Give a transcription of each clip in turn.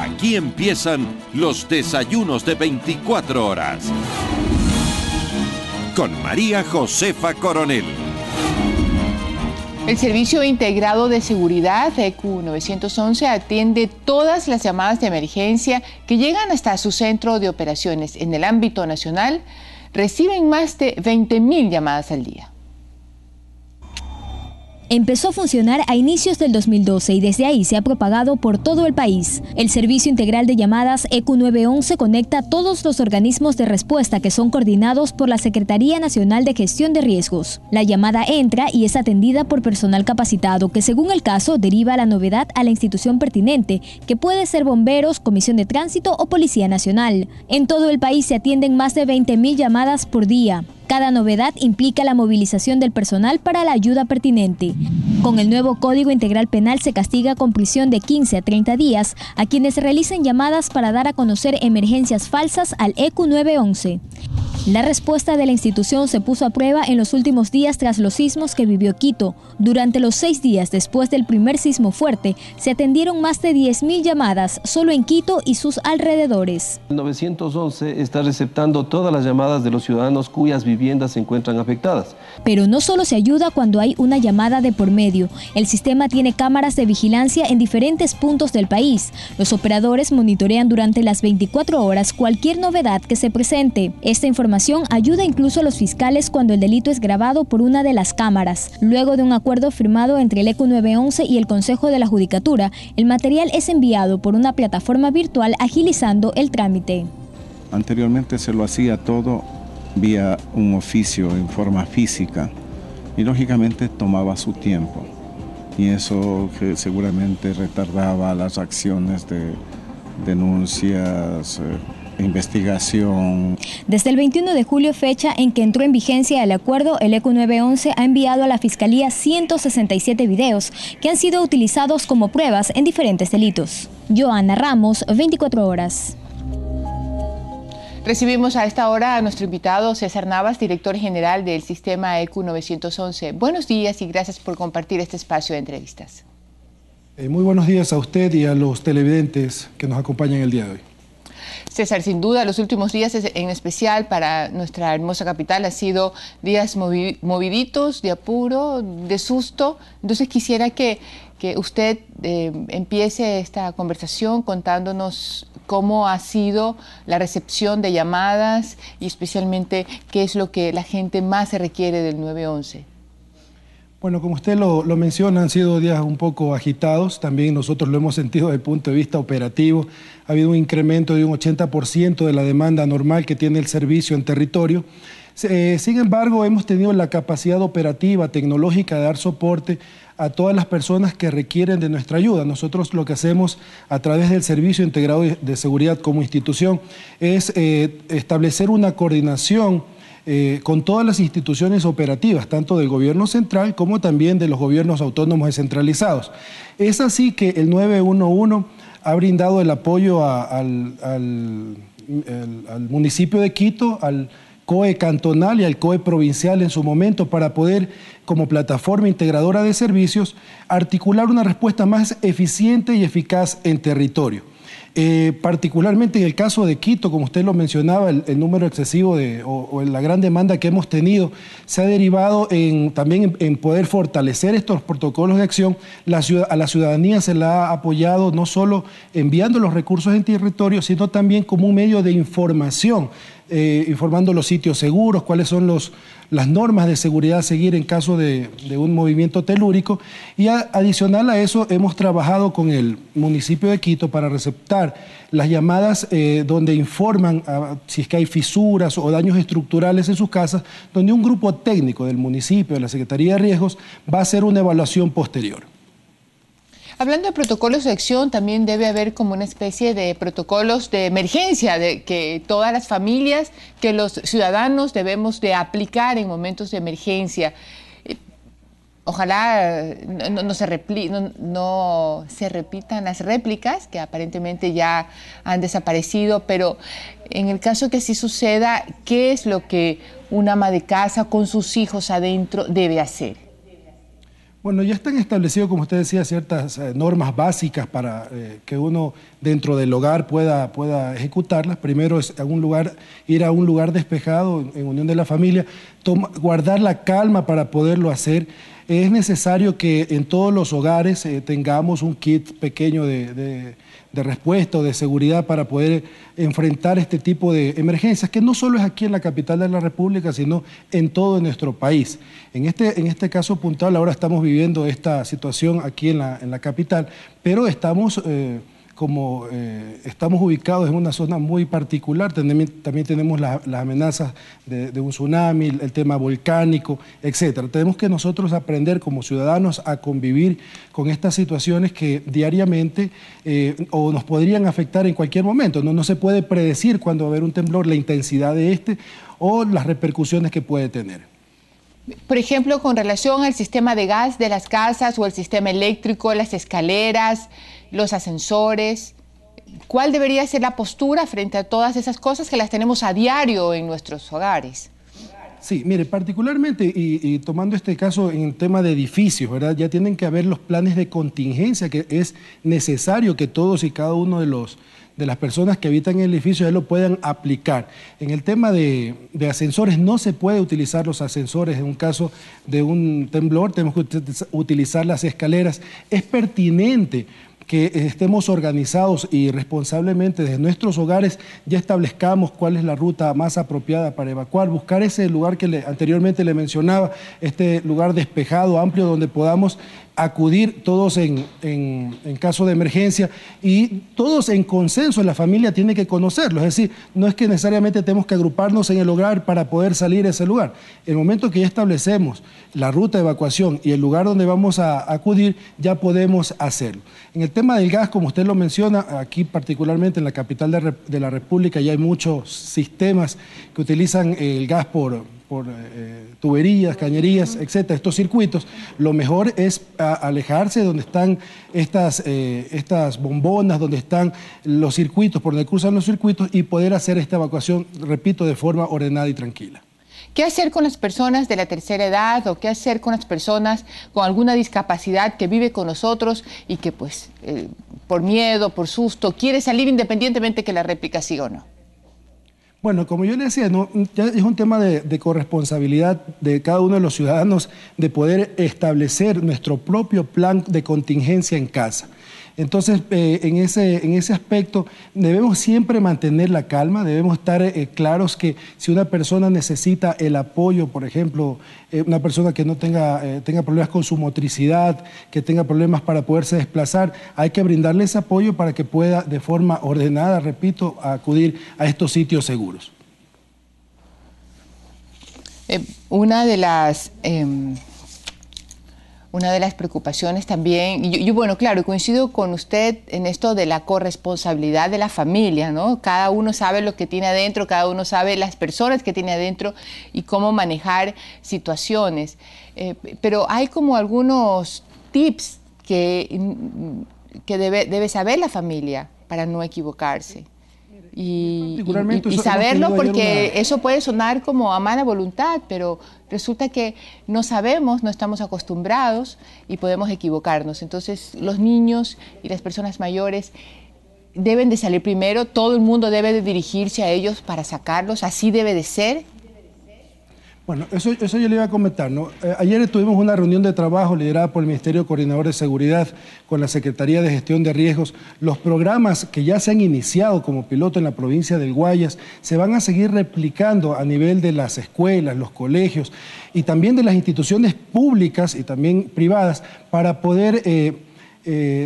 Aquí empiezan los desayunos de 24 horas. Con María Josefa Coronel. El Servicio Integrado de Seguridad, ECU 911, atiende todas las llamadas de emergencia que llegan hasta su centro de operaciones. En el ámbito nacional, reciben más de 20.000 llamadas al día. Empezó a funcionar a inicios del 2012 y desde ahí se ha propagado por todo el país. El Servicio Integral de Llamadas ECU 911 conecta a todos los organismos de respuesta que son coordinados por la Secretaría Nacional de Gestión de Riesgos. La llamada entra y es atendida por personal capacitado que, según el caso, deriva la novedad a la institución pertinente, que puede ser bomberos, Comisión de Tránsito o Policía Nacional. En todo el país se atienden más de 20.000 llamadas por día. Cada novedad implica la movilización del personal para la ayuda pertinente. Con el nuevo Código Integral Penal se castiga con prisión de 15 a 30 días a quienes realicen llamadas para dar a conocer emergencias falsas al ECU 911. La respuesta de la institución se puso a prueba en los últimos días tras los sismos que vivió Quito. Durante los 6 días después del primer sismo fuerte, se atendieron más de 10.000 llamadas solo en Quito y sus alrededores. El 911 está receptando todas las llamadas de los ciudadanos cuyas viviendas se encuentran afectadas. Pero no solo se ayuda cuando hay una llamada de por medio. El sistema tiene cámaras de vigilancia en diferentes puntos del país. Los operadores monitorean durante las 24 horas cualquier novedad que se presente. Esta información ayuda incluso a los fiscales cuando el delito es grabado por una de las cámaras. Luego de un acuerdo firmado entre el ECU 911 y el Consejo de la Judicatura, el material es enviado por una plataforma virtual agilizando el trámite. Anteriormente se lo hacía todo vía un oficio en forma física y lógicamente tomaba su tiempo y eso que seguramente retardaba las acciones de denuncias, investigación. Desde el 21 de julio, fecha en que entró en vigencia el acuerdo, el ECU 911 ha enviado a la Fiscalía 167 videos que han sido utilizados como pruebas en diferentes delitos. Joana Ramos, 24 horas. Recibimos a esta hora a nuestro invitado César Navas, director general del sistema ECU 911. Buenos días y gracias por compartir este espacio de entrevistas. Muy buenos días a usted y a los televidentes que nos acompañan el día de hoy. César, sin duda, los últimos días, en especial para nuestra hermosa capital, han sido días moviditos, de apuro, de susto. Entonces quisiera que usted empiece esta conversación contándonos cómo ha sido la recepción de llamadas y especialmente qué es lo que la gente más se requiere del 911. Bueno, como usted lo menciona, han sido días un poco agitados. También nosotros lo hemos sentido desde el punto de vista operativo. Ha habido un incremento de un 80% de la demanda normal que tiene el servicio en territorio. Sin embargo, hemos tenido la capacidad operativa, tecnológica de dar soporte a todas las personas que requieren de nuestra ayuda. Nosotros lo que hacemos a través del Servicio Integrado de Seguridad como institución es establecer una coordinación con todas las instituciones operativas, tanto del gobierno central como también de los gobiernos autónomos descentralizados. Es así que el 911 ha brindado el apoyo al municipio de Quito, al COE cantonal y al COE provincial en su momento para poder, como plataforma integradora de servicios, articular una respuesta más eficiente y eficaz en territorio. Particularmente en el caso de Quito, como usted lo mencionaba, el número excesivo o la gran demanda que hemos tenido se ha derivado también en poder fortalecer estos protocolos de acción. A la ciudadanía se la ha apoyado no solo enviando los recursos en territorio, sino también como un medio de información, informando los sitios seguros, cuáles son las normas de seguridad a seguir en caso de un movimiento telúrico. Y adicional a eso, hemos trabajado con el municipio de Quito para receptar las llamadas donde informan si es que hay fisuras o daños estructurales en sus casas, donde un grupo técnico del municipio, de la Secretaría de Riesgos, va a hacer una evaluación posterior. Hablando de protocolos de acción, también debe haber como una especie de protocolos de emergencia, de que todas las familias, que los ciudadanos debemos de aplicar en momentos de emergencia. Ojalá no se repitan las réplicas, que aparentemente ya han desaparecido, pero en el caso que sí suceda, ¿qué es lo que una ama de casa con sus hijos adentro debe hacer? Bueno, ya están establecidos, como usted decía, ciertas normas básicas para que uno dentro del hogar pueda ejecutarlas. Primero es ir a un lugar despejado en unión de la familia, guardar la calma para poderlo hacer. Es necesario que en todos los hogares tengamos un kit pequeño de respuesta o de seguridad para poder enfrentar este tipo de emergencias, que no solo es aquí en la capital de la República, sino en todo nuestro país. En este caso puntual, ahora estamos viviendo esta situación aquí en la capital, pero estamos ubicados en una zona muy particular. También tenemos las amenazas de un tsunami, el tema volcánico, etcétera. Tenemos que nosotros aprender como ciudadanos a convivir con estas situaciones que diariamente o nos podrían afectar en cualquier momento. No se puede predecir cuándo va a haber un temblor, la intensidad de este o las repercusiones que puede tener. Por ejemplo, con relación al sistema de gas de las casas o el sistema eléctrico, las escaleras, los ascensores, ¿cuál debería ser la postura frente a todas esas cosas que las tenemos a diario en nuestros hogares? Sí, mire, particularmente, y tomando este caso en el tema de edificios, ¿verdad? Ya tienen que haber los planes de contingencia, que es necesario que todos y cada uno de las personas que habitan en el edificio ya lo puedan aplicar. En el tema de ascensores, no se puede utilizar los ascensores en un caso de un temblor, tenemos que utilizar las escaleras. Es pertinente que estemos organizados y responsablemente desde nuestros hogares ya establezcamos cuál es la ruta más apropiada para evacuar, buscar ese lugar que anteriormente le mencionaba, este lugar despejado, amplio, donde podamos acudir todos en caso de emergencia y todos en consenso. La familia tiene que conocerlo, es decir, no es que necesariamente tenemos que agruparnos en el hogar para poder salir a ese lugar. El momento que ya establecemos la ruta de evacuación y el lugar donde vamos a acudir, ya podemos hacerlo. En el tema del gas, como usted lo menciona, aquí particularmente en la capital de la República ya hay muchos sistemas que utilizan el gas por tuberías, cañerías, etcétera, estos circuitos. Lo mejor es alejarse de donde están estas bombonas, donde están los circuitos, por donde cruzan los circuitos y poder hacer esta evacuación, repito, de forma ordenada y tranquila. ¿Qué hacer con las personas de la tercera edad o qué hacer con las personas con alguna discapacidad que vive con nosotros y que pues por miedo, por susto, quiere salir independientemente que la réplica siga o no? Bueno, como yo le decía, ya es un tema de corresponsabilidad de cada uno de los ciudadanos de poder establecer nuestro propio plan de contingencia en casa. Entonces, en ese aspecto debemos siempre mantener la calma, debemos estar claros que si una persona necesita el apoyo, por ejemplo, una persona que no tenga problemas con su motricidad, que tenga problemas para poderse desplazar, hay que brindarle ese apoyo para que pueda de forma ordenada, repito, acudir a estos sitios seguros. Una de las preocupaciones también, y bueno, claro, coincido con usted en esto de la corresponsabilidad de la familia, ¿no? Cada uno sabe lo que tiene adentro, cada uno sabe las personas que tiene adentro y cómo manejar situaciones. Pero hay como algunos tips que debe saber la familia para no equivocarse. Y saberlo, porque eso puede sonar como a mala voluntad, pero resulta que no sabemos, no estamos acostumbrados y podemos equivocarnos. Entonces los niños y las personas mayores deben de salir primero, todo el mundo debe de dirigirse a ellos para sacarlos, así debe de ser. Bueno, eso yo le iba a comentar, ¿no? Ayer tuvimos una reunión de trabajo liderada por el Ministerio Coordinador de Seguridad con la Secretaría de Gestión de Riesgos. Los programas que ya se han iniciado como piloto en la provincia del Guayas se van a seguir replicando a nivel de las escuelas, los colegios y también de las instituciones públicas y también privadas para poder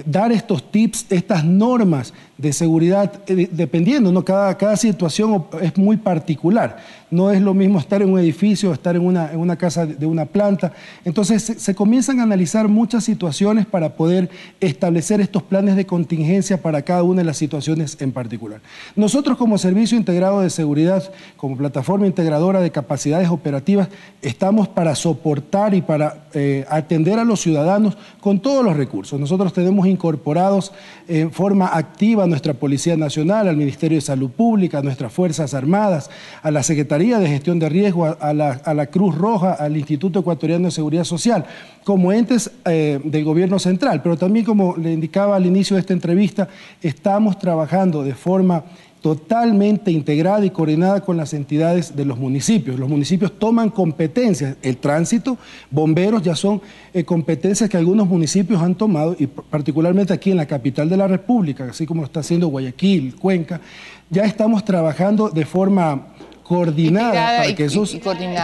dar estos tips, estas normas de seguridad, dependiendo, ¿no? Cada situación es muy particular. No es lo mismo estar en un edificio, estar en una casa de una planta. Entonces se comienzan a analizar muchas situaciones para poder establecer estos planes de contingencia para cada una de las situaciones en particular. Nosotros como Servicio Integrado de Seguridad, como plataforma integradora de capacidades operativas, estamos para soportar y para atender a los ciudadanos con todos los recursos. Nosotros tenemos incorporados en forma activa a nuestra Policía Nacional, al Ministerio de Salud Pública, a nuestras Fuerzas Armadas, a la Secretaría de Gestión de Riesgo, a la Cruz Roja, al Instituto Ecuatoriano de Seguridad Social, como entes del gobierno central. Pero también, como le indicaba al inicio de esta entrevista, estamos trabajando de forma totalmente integrada y coordinada con las entidades de los municipios. Los municipios toman competencias, el tránsito, bomberos ya son competencias que algunos municipios han tomado, y particularmente aquí en la capital de la República, así como lo está haciendo Guayaquil, Cuenca, ya estamos trabajando de forma coordinada para que eso...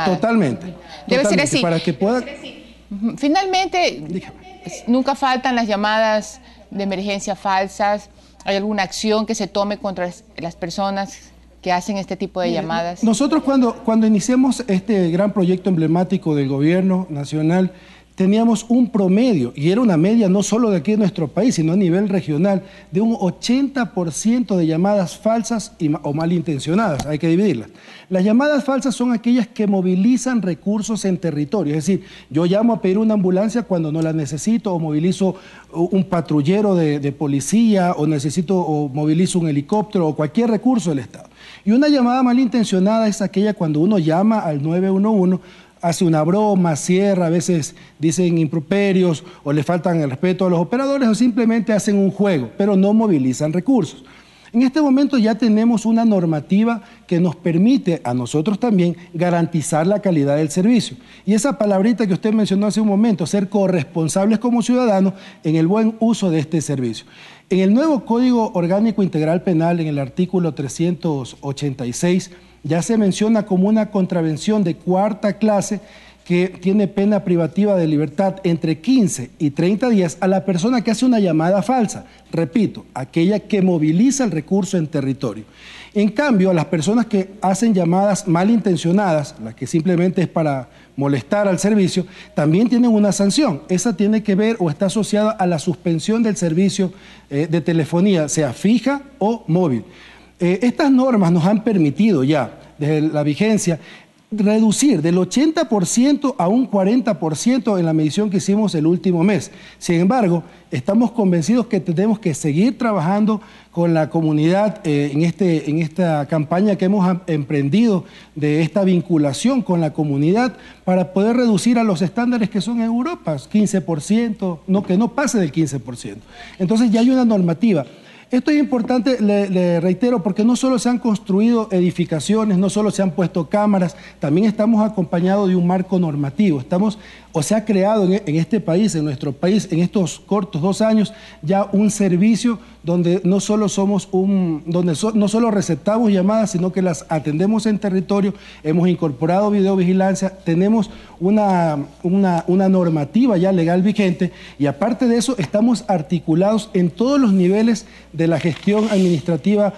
Totalmente. Debe ser así. Para que pueda... Finalmente, nunca faltan las llamadas de emergencia falsas. ¿Hay alguna acción que se tome contra las personas que hacen este tipo de llamadas? Nosotros cuando iniciamos este gran proyecto emblemático del gobierno nacional, teníamos un promedio, y era una media no solo de aquí de nuestro país, sino a nivel regional, de un 80% de llamadas falsas o malintencionadas. Hay que dividirlas. Las llamadas falsas son aquellas que movilizan recursos en territorio. Es decir, yo llamo a pedir una ambulancia cuando no la necesito, o movilizo un patrullero de policía, o movilizo un helicóptero, o cualquier recurso del Estado. Y una llamada malintencionada es aquella cuando uno llama al 911, hace una broma, cierra, a veces dicen improperios o le faltan el respeto a los operadores, o simplemente hacen un juego, pero no movilizan recursos. En este momento ya tenemos una normativa que nos permite a nosotros también garantizar la calidad del servicio. Y esa palabrita que usted mencionó hace un momento, ser corresponsables como ciudadanos en el buen uso de este servicio. En el nuevo Código Orgánico Integral Penal, en el artículo 386, ya se menciona como una contravención de cuarta clase que tiene pena privativa de libertad entre 15 y 30 días a la persona que hace una llamada falsa. Repito, aquella que moviliza el recurso en territorio. En cambio, a las personas que hacen llamadas malintencionadas, la que simplemente es para molestar al servicio, también tienen una sanción. Esa tiene que ver o está asociada a la suspensión del servicio de telefonía, sea fija o móvil. Estas normas nos han permitido ya, desde la vigencia, reducir del 80% a un 40% en la medición que hicimos el último mes. Sin embargo, estamos convencidos que tenemos que seguir trabajando con la comunidad en esta campaña que hemos emprendido de esta vinculación con la comunidad para poder reducir a los estándares que son en Europa, 15%, que no pase del 15%. Entonces ya hay una normativa. Esto es importante, le reitero, porque no solo se han construido edificaciones, no solo se han puesto cámaras, también estamos acompañados de un marco normativo. Se ha creado en este país, en nuestro país, en estos cortos 2 años, ya un servicio donde no solo no solo receptamos llamadas, sino que las atendemos en territorio, hemos incorporado videovigilancia, tenemos una normativa ya legal vigente, y aparte de eso estamos articulados en todos los niveles de la gestión administrativa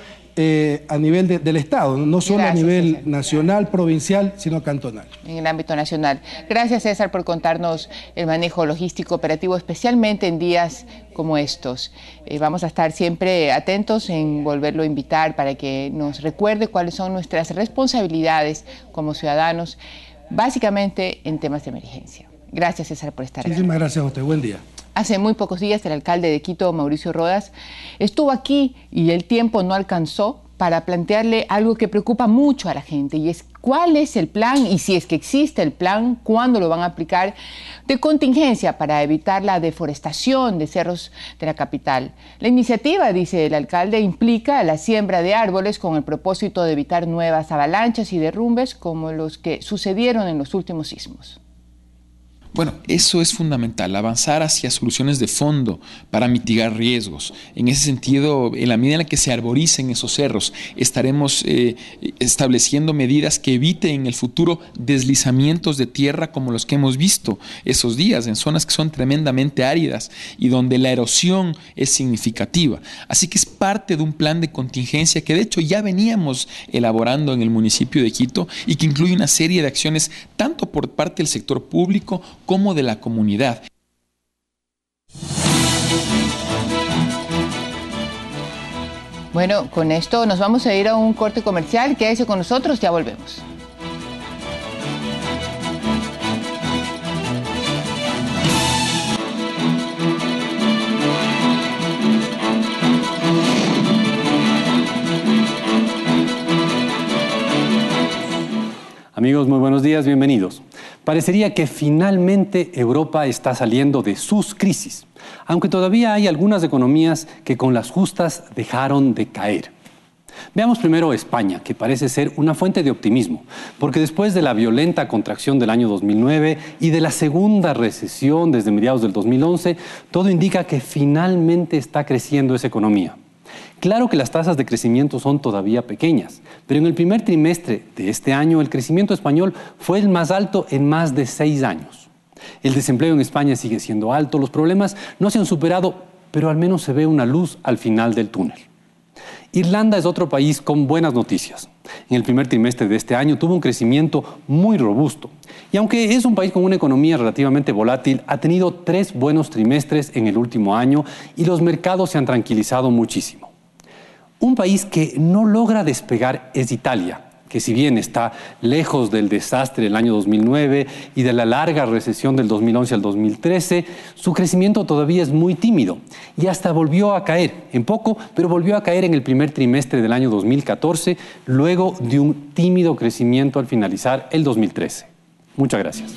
a nivel del Estado, no solo a nivel nacional, provincial, sino cantonal. En el ámbito nacional. Gracias, César, por contarnos el manejo logístico operativo, especialmente en días como estos. Vamos a estar siempre atentos en volverlo a invitar para que nos recuerde cuáles son nuestras responsabilidades como ciudadanos, básicamente en temas de emergencia. Gracias, César, por estar aquí. Muchísimas gracias a usted. Buen día. Hace muy pocos días el alcalde de Quito, Mauricio Rodas, estuvo aquí y el tiempo no alcanzó para plantearle algo que preocupa mucho a la gente, y es cuál es el plan, y si es que existe el plan, cuándo lo van a aplicar, de contingencia para evitar la deforestación de cerros de la capital. La iniciativa, dice el alcalde, implica la siembra de árboles con el propósito de evitar nuevas avalanchas y derrumbes como los que sucedieron en los últimos sismos. Bueno, eso es fundamental, avanzar hacia soluciones de fondo para mitigar riesgos. En ese sentido, en la medida en la que se arboricen esos cerros, estaremos estableciendo medidas que eviten en el futuro deslizamientos de tierra como los que hemos visto esos días, en zonas que son tremendamente áridas y donde la erosión es significativa. Así que es parte de un plan de contingencia que de hecho ya veníamos elaborando en el municipio de Quito y que incluye una serie de acciones tanto por parte del sector público como de la comunidad. Bueno, con esto nos vamos a ir a un corte comercial. Quédese con nosotros, ya volvemos. Amigos, muy buenos días, bienvenidos. Parecería que finalmente Europa está saliendo de sus crisis, aunque todavía hay algunas economías que con las justas dejaron de caer. Veamos primero España, que parece ser una fuente de optimismo, porque después de la violenta contracción del año 2009 y de la segunda recesión desde mediados del 2011, todo indica que finalmente está creciendo esa economía. Claro que las tasas de crecimiento son todavía pequeñas, pero en el primer trimestre de este año el crecimiento español fue el más alto en más de 6 años. El desempleo en España sigue siendo alto, los problemas no se han superado, pero al menos se ve una luz al final del túnel. Irlanda es otro país con buenas noticias. En el primer trimestre de este año tuvo un crecimiento muy robusto. Y aunque es un país con una economía relativamente volátil, ha tenido 3 buenos trimestres en el último año y los mercados se han tranquilizado muchísimo. Un país que no logra despegar es Italia, que si bien está lejos del desastre del año 2009 y de la larga recesión del 2011 al 2013, su crecimiento todavía es muy tímido y hasta volvió a caer, en poco, pero volvió a caer en el primer trimestre del año 2014, luego de un tímido crecimiento al finalizar el 2013. Muchas gracias.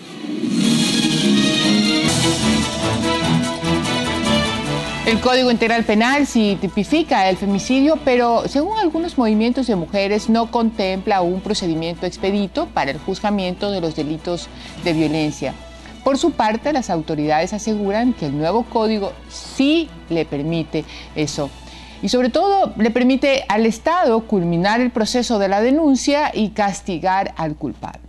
El Código Integral Penal sí tipifica el femicidio, pero según algunos movimientos de mujeres no contempla un procedimiento expedito para el juzgamiento de los delitos de violencia. Por su parte, las autoridades aseguran que el nuevo código sí le permite eso. Y sobre todo le permite al Estado culminar el proceso de la denuncia y castigar al culpable.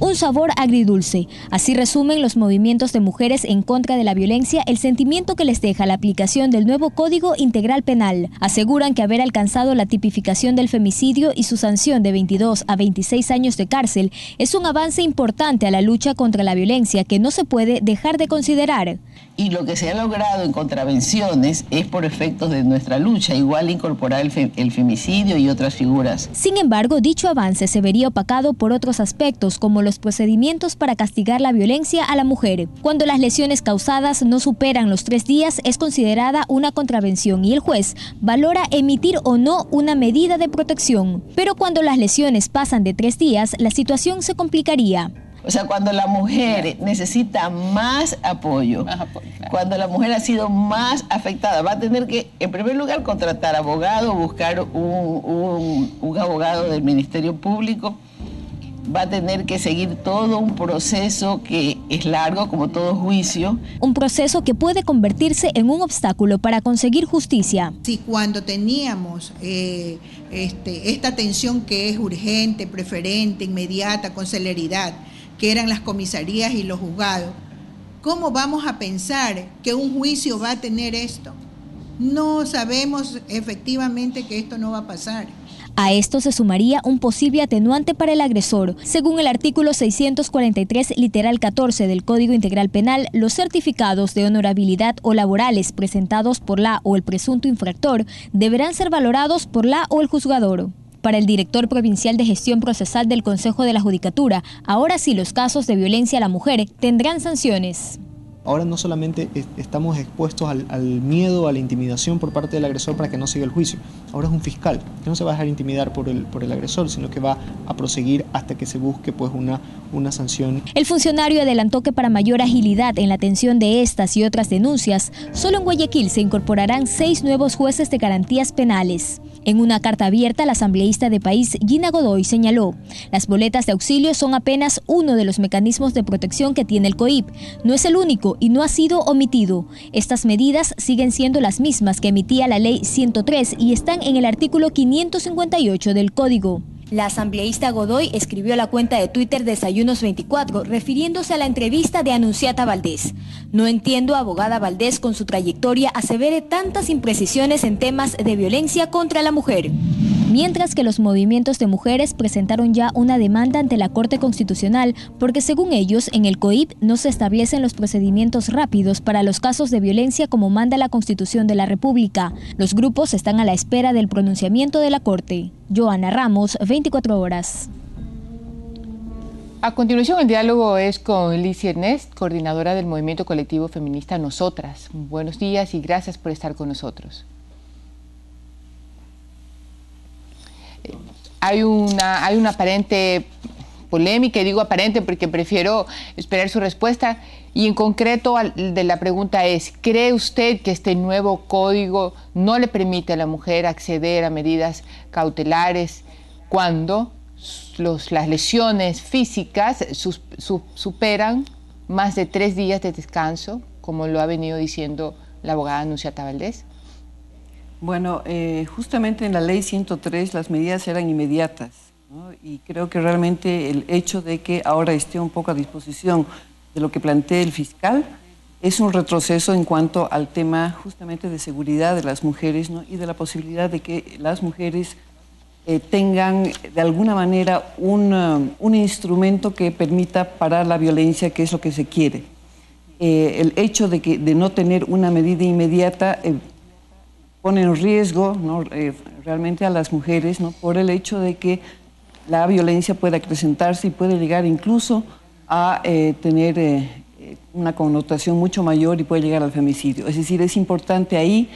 Un sabor agridulce. Así resumen los movimientos de mujeres en contra de la violencia el sentimiento que les deja la aplicación del nuevo Código Integral Penal. Aseguran que haber alcanzado la tipificación del femicidio y su sanción de 22 a 26 años de cárcel es un avance importante a la lucha contra la violencia que no se puede dejar de considerar. Y lo que se ha logrado en contravenciones es por efectos de nuestra lucha, igual incorporar el femicidio y otras figuras. Sin embargo, dicho avance se vería opacado por otros aspectos, como los procedimientos para castigar la violencia a la mujer. Cuando las lesiones causadas no superan los 3 días, es considerada una contravención y el juez valora emitir o no una medida de protección. Pero cuando las lesiones pasan de 3 días, la situación se complicaría. O sea, cuando la mujer necesita más apoyo, claro. Cuando la mujer ha sido más afectada, va a tener que, en primer lugar, contratar abogado, buscar un abogado del Ministerio Público, va a tener que seguir todo un proceso que es largo, como todo juicio. Un proceso que puede convertirse en un obstáculo para conseguir justicia. Si cuando teníamos esta atención que es urgente, preferente, inmediata, con celeridad, que eran las comisarías y los juzgados, ¿cómo vamos a pensar que un juicio va a tener esto? No sabemos efectivamente que esto no va a pasar. A esto se sumaría un posible atenuante para el agresor. Según el artículo 643, literal 14 del Código Integral Penal, los certificados de honorabilidad o laborales presentados por la o el presunto infractor deberán ser valorados por la o el juzgador. Para el director provincial de gestión procesal del Consejo de la Judicatura, ahora sí los casos de violencia a la mujer tendrán sanciones. Ahora no solamente estamos expuestos al miedo, a la intimidación por parte del agresor para que no siga el juicio. Ahora es un fiscal que no se va a dejar intimidar por el agresor, sino que va a proseguir hasta que se busque pues una sanción. El funcionario adelantó que para mayor agilidad en la atención de estas y otras denuncias, solo en Guayaquil se incorporarán 6 nuevos jueces de garantías penales. En una carta abierta, la asambleísta de País, Gina Godoy, señaló: las boletas de auxilio son apenas uno de los mecanismos de protección que tiene el COIP. No es el único y no ha sido omitido. Estas medidas siguen siendo las mismas que emitía la Ley 103 y están en el artículo 558 del Código. La asambleísta Godoy escribió a la cuenta de Twitter Desayunos24, refiriéndose a la entrevista de Anunciata Valdés. No entiendo, abogada Valdés, con su trayectoria, asevere tantas imprecisiones en temas de violencia contra la mujer. Mientras que los movimientos de mujeres presentaron ya una demanda ante la Corte Constitucional porque según ellos en el COIP no se establecen los procedimientos rápidos para los casos de violencia como manda la Constitución de la República. Los grupos están a la espera del pronunciamiento de la Corte. Joana Ramos, 24 horas. A continuación el diálogo es con Lizy Ernest, coordinadora del movimiento colectivo feminista Nosotras. Buenos días y gracias por estar con nosotros. hay una aparente polémica, y digo aparente porque prefiero esperar su respuesta, y en concreto de la pregunta es, ¿cree usted que este nuevo código no le permite a la mujer acceder a medidas cautelares cuando las lesiones físicas superan más de 3 días de descanso, como lo ha venido diciendo la abogada Nunziata Valdés? Bueno, justamente en la ley 103 las medidas eran inmediatas, ¿no? Y creo que realmente el hecho de que ahora esté un poco a disposición de lo que plantea el fiscal es un retroceso en cuanto al tema justamente de seguridad de las mujeres, ¿no? Y de la posibilidad de que las mujeres tengan de alguna manera un instrumento que permita parar la violencia, que es lo que se quiere. El hecho de no tener una medida inmediata pone en riesgo, ¿no? Realmente a las mujeres, ¿no? Por el hecho de que la violencia puede acrecentarse y puede llegar incluso a tener una connotación mucho mayor y puede llegar al femicidio. Es decir, es importante ahí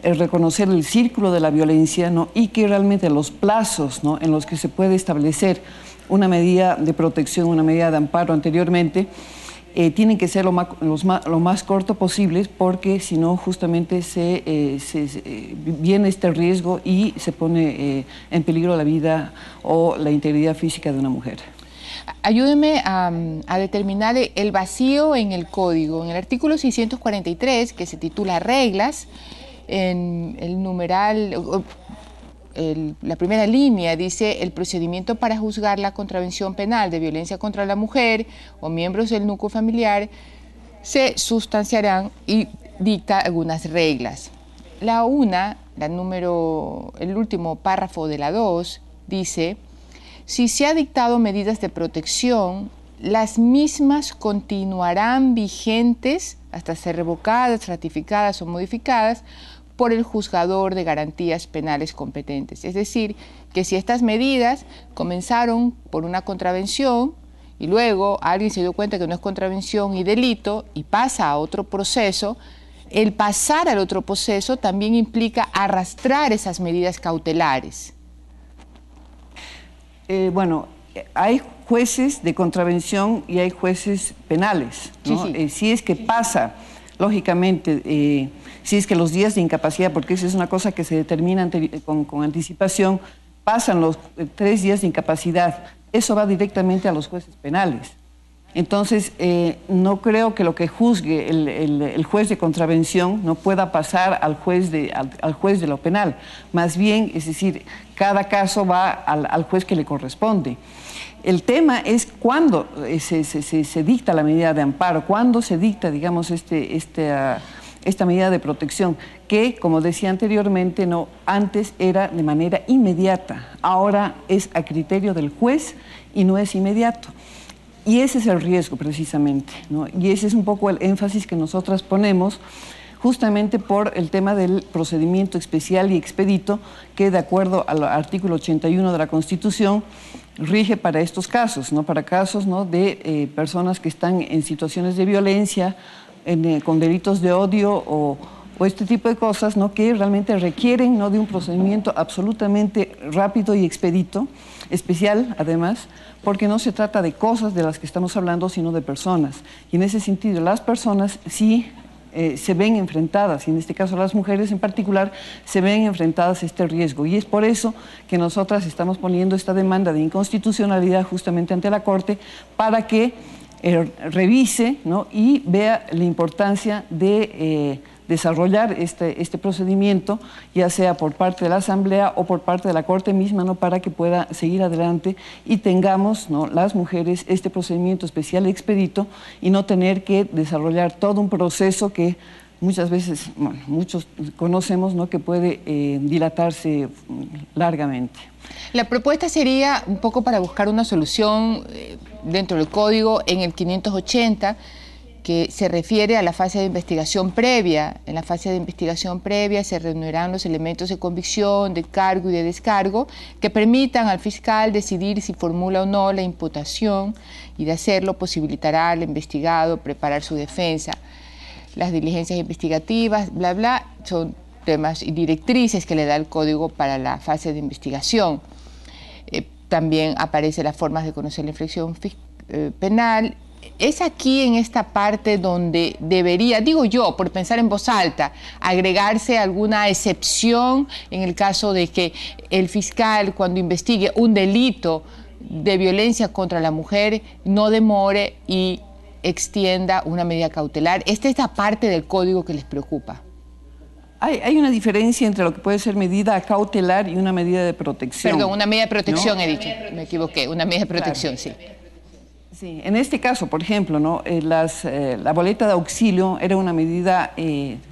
reconocer el círculo de la violencia, ¿no? Y que realmente los plazos, ¿no? En los que se puede establecer una medida de protección, una medida de amparo anteriormente, tienen que ser lo más corto posible, porque si no justamente viene este riesgo y se pone en peligro la vida o la integridad física de una mujer. Ayúdeme a determinar el vacío en el código. En el artículo 643, que se titula Reglas, en el numeral, la primera línea dice: el procedimiento para juzgar la contravención penal de violencia contra la mujer o miembros del núcleo familiar se sustanciarán, y dicta algunas reglas. El último párrafo de la 2 dice: si se ha dictado medidas de protección, las mismas continuarán vigentes hasta ser revocadas, ratificadas o modificadas por el juzgador de garantías penales competentes. Es decir, que si estas medidas comenzaron por una contravención y luego alguien se dio cuenta que no es contravención y delito y pasa a otro proceso, el pasar al otro proceso también implica arrastrar esas medidas cautelares. Bueno, hay jueces de contravención y hay jueces penales, ¿no? Sí, sí. Si es que pasa, lógicamente, si es que los días de incapacidad, porque esa es una cosa que se determina con anticipación, pasan los 3 días de incapacidad, eso va directamente a los jueces penales. Entonces, no creo que lo que juzgue el juez de contravención no pueda pasar al juez de lo penal. Más bien, es decir, cada caso va al juez que le corresponde. El tema es cuándo se dicta la medida de amparo, cuándo se dicta, digamos, esta medida de protección, que, como decía anteriormente, no, antes era de manera inmediata, ahora es a criterio del juez y no es inmediato. Y ese es el riesgo, precisamente, ¿no? Y ese es un poco el énfasis que nosotras ponemos, justamente por el tema del procedimiento especial y expedito, que de acuerdo al artículo 81 de la Constitución rige para estos casos, ¿no? Para casos, ¿no? de personas que están en situaciones de violencia, con delitos de odio o este tipo de cosas, ¿no? Que realmente requieren, ¿no? de un procedimiento absolutamente rápido y expedito, especial además, porque no se trata de cosas de las que estamos hablando, sino de personas. Y en ese sentido, las personas sí se ven enfrentadas, y en este caso las mujeres en particular, se ven enfrentadas a este riesgo. Y es por eso que nosotras estamos poniendo esta demanda de inconstitucionalidad justamente ante la Corte, para que revise, ¿no? y vea la importancia de desarrollar este procedimiento, ya sea por parte de la Asamblea o por parte de la Corte misma, ¿no? para que pueda seguir adelante y tengamos, ¿no? las mujeres este procedimiento especial y expedito, y no tener que desarrollar todo un proceso que muchas veces, bueno, muchos conocemos, ¿no? que puede dilatarse largamente. La propuesta sería un poco para buscar una solución dentro del código en el 580, que se refiere a la fase de investigación previa. En la fase de investigación previa se reunirán los elementos de convicción, de cargo y de descargo que permitan al fiscal decidir si formula o no la imputación, y de hacerlo posibilitará al investigado preparar su defensa. Las diligencias investigativas, bla, bla, son temas y directrices que le da el código para la fase de investigación. también aparecen las formas de conocer la infracción penal. Es aquí en esta parte donde debería, digo yo, por pensar en voz alta, agregarse alguna excepción en el caso de que el fiscal, cuando investigue un delito de violencia contra la mujer, no demore y extienda una medida cautelar. Esta es la parte del código que les preocupa. Hay una diferencia entre lo que puede ser medida cautelar y una medida de protección. Perdón, una medida de protección, ¿no? He dicho, me equivoqué, una medida de protección, claro. Sí. Sí, en este caso, por ejemplo, ¿no? La boleta de auxilio era una medida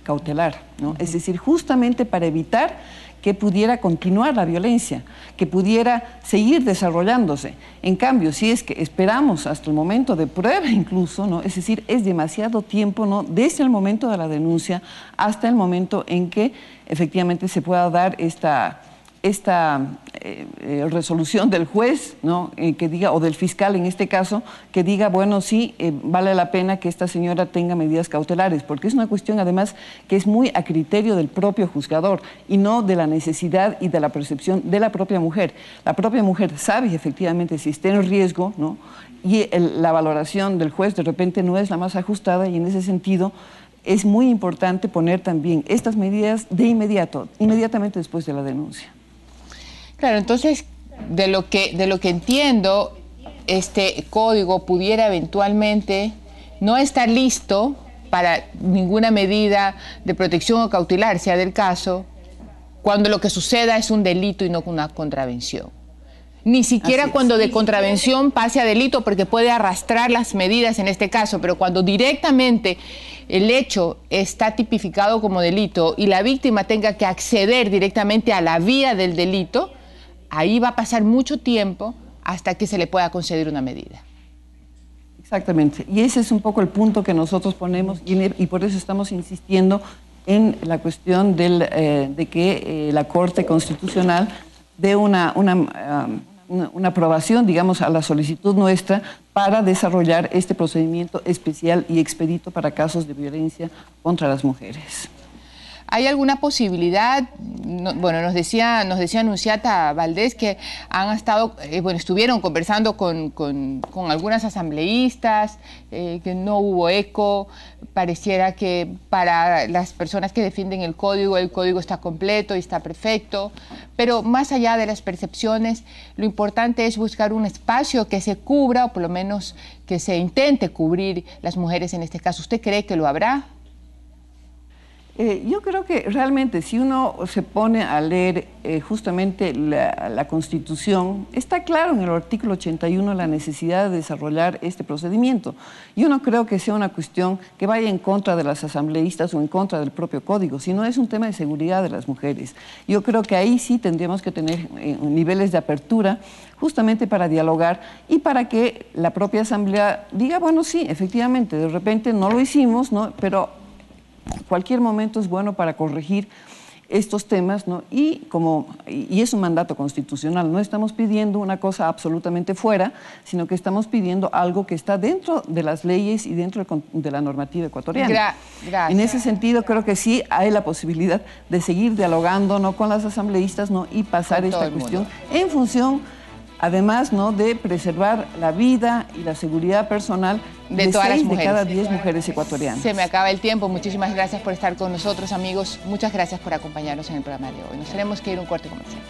cautelar, ¿no? Es decir, justamente para evitar que pudiera continuar la violencia, que pudiera seguir desarrollándose. En cambio, si es que esperamos hasta el momento de prueba incluso, ¿no? Es decir, es demasiado tiempo, ¿no? Desde el momento de la denuncia hasta el momento en que efectivamente se pueda dar esta resolución del juez, ¿no? Que diga, o del fiscal en este caso, que diga, bueno, sí, vale la pena que esta señora tenga medidas cautelares, porque es una cuestión además que es muy a criterio del propio juzgador y no de la necesidad y de la percepción de la propia mujer. La propia mujer sabe efectivamente si está en riesgo, ¿no? Y la valoración del juez de repente no es la más ajustada, y en ese sentido es muy importante poner también estas medidas de inmediatamente después de la denuncia. Claro, entonces, de lo que entiendo, este código pudiera eventualmente no estar listo para ninguna medida de protección o cautelar, sea del caso, cuando lo que suceda es un delito y no una contravención. Ni siquiera cuando de contravención pase a delito, porque puede arrastrar las medidas en este caso, pero cuando directamente el hecho está tipificado como delito y la víctima tenga que acceder directamente a la vía del delito, ahí va a pasar mucho tiempo hasta que se le pueda conceder una medida. Exactamente, y ese es un poco el punto que nosotros ponemos, y por eso estamos insistiendo en la cuestión de que la Corte Constitucional dé una aprobación, digamos, a la solicitud nuestra para desarrollar este procedimiento especial y expedito para casos de violencia contra las mujeres. ¿Hay alguna posibilidad? Bueno, nos decía Nunziata Valdés que han estado, estuvieron conversando con algunas asambleístas, que no hubo eco. Pareciera que para las personas que defienden el código está completo y está perfecto. Pero más allá de las percepciones, lo importante es buscar un espacio que se cubra, o por lo menos que se intente cubrir las mujeres en este caso. ¿Usted cree que lo habrá? Yo creo que realmente si uno se pone a leer justamente la Constitución, está claro en el artículo 81 la necesidad de desarrollar este procedimiento. Yo no creo que sea una cuestión que vaya en contra de las asambleístas o en contra del propio código, sino es un tema de seguridad de las mujeres. Yo creo que ahí sí tendríamos que tener niveles de apertura justamente para dialogar y para que la propia asamblea diga, bueno, sí, efectivamente, de repente no lo hicimos, ¿no? Pero cualquier momento es bueno para corregir estos temas, ¿no? Y es un mandato constitucional, no estamos pidiendo una cosa absolutamente fuera, sino que estamos pidiendo algo que está dentro de las leyes y dentro de la normativa ecuatoriana. Gracias. En ese sentido, creo que sí hay la posibilidad de seguir dialogando, ¿no?, con las asambleístas, ¿no?, y pasar esta cuestión en función, además, ¿no?, de preservar la vida y la seguridad personal de todas las mujeres. De cada 10 mujeres ecuatorianas. Se me acaba el tiempo. Muchísimas gracias por estar con nosotros, amigos. Muchas gracias por acompañarnos en el programa de hoy. Nos tenemos que ir a un corte comercial.